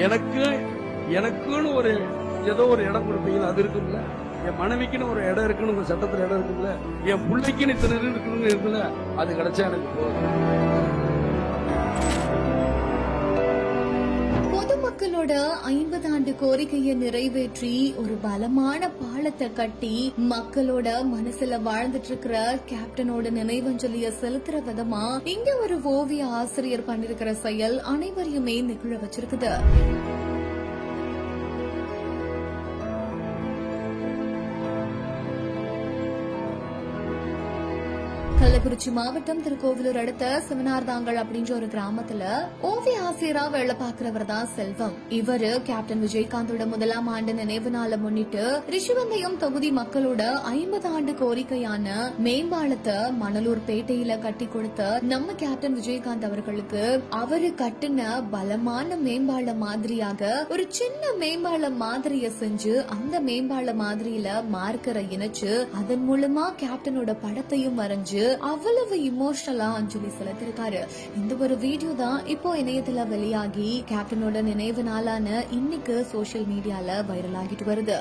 எனக்குன்னு ஒரு ஏதோ ஒரு இடம் கொடுப்பீங்க, அது இருக்குல்ல. என் மனைவிக்குன்னு ஒரு இடம் இருக்குன்னு உங்க சட்டத்துல இடம் இருக்குல்ல. என் பிள்ளைக்குன்னு இத்தனை இருக்குன்னு இருக்குல்ல. அது கிடைச்சா எனக்கு போதும். பொதுமக்களோட 50 ஆண்டு கோரிக்கையை நிறைவேற்றி ஒரு பலமான பாலத்தை கட்டி மக்களோட மனசுல வாழ்ந்துட்டு இருக்கிற கேப்டனோட நினைவஞ்சலிய செலுத்துற விதமா இங்க ஒரு ஓவிய ஆசிரியர் பண்ணிருக்கிற செயல் அனைவரையுமே நிகழ வச்சிருக்குது. கள்ளக்குறிச்சி மாவட்டம் திருக்கோவிலூர் அடுத்த சிவனார்தாங்கல் அப்படின்ற ஒரு கிராமத்துல ஓவிய ஆசிரியரா வேலை பாக்குறவர் தான் செல்வம். இவரு கேப்டன் விஜயகாந்தோட 1ஆம் ஆண்டு நினைவு நாளை முன்னிட்டு ரிஷிவந்தயம் தொகுதி மக்களோட 50 ஆண்டு கோரிக்கையான மேம்பாலத்தை மணலூர் பேட்டையில கட்டி கொடுத்த நம்ம கேப்டன் விஜயகாந்த் அவர்களுக்கு அவரு கட்டின பலமான மேம்பால மாதிரியாக ஒரு சின்ன மேம்பால மாதிரிய செஞ்சு அந்த மேம்பால மாதிரியில மார்க்கரை இணைச்சு அதன் மூலமா கேப்டனோட படத்தையும் வரைஞ்சு அவ்வளவு இமோஷனலா அஞ்சலி செலுத்திருக்காரு. இந்த ஒரு வீடியோ தான் இப்போ இணையத்துல வெளியாகி கேப்டனோட நினைவு நாளான இன்னைக்கு சோசியல் மீடியால வைரல் ஆகிட்டு வருது.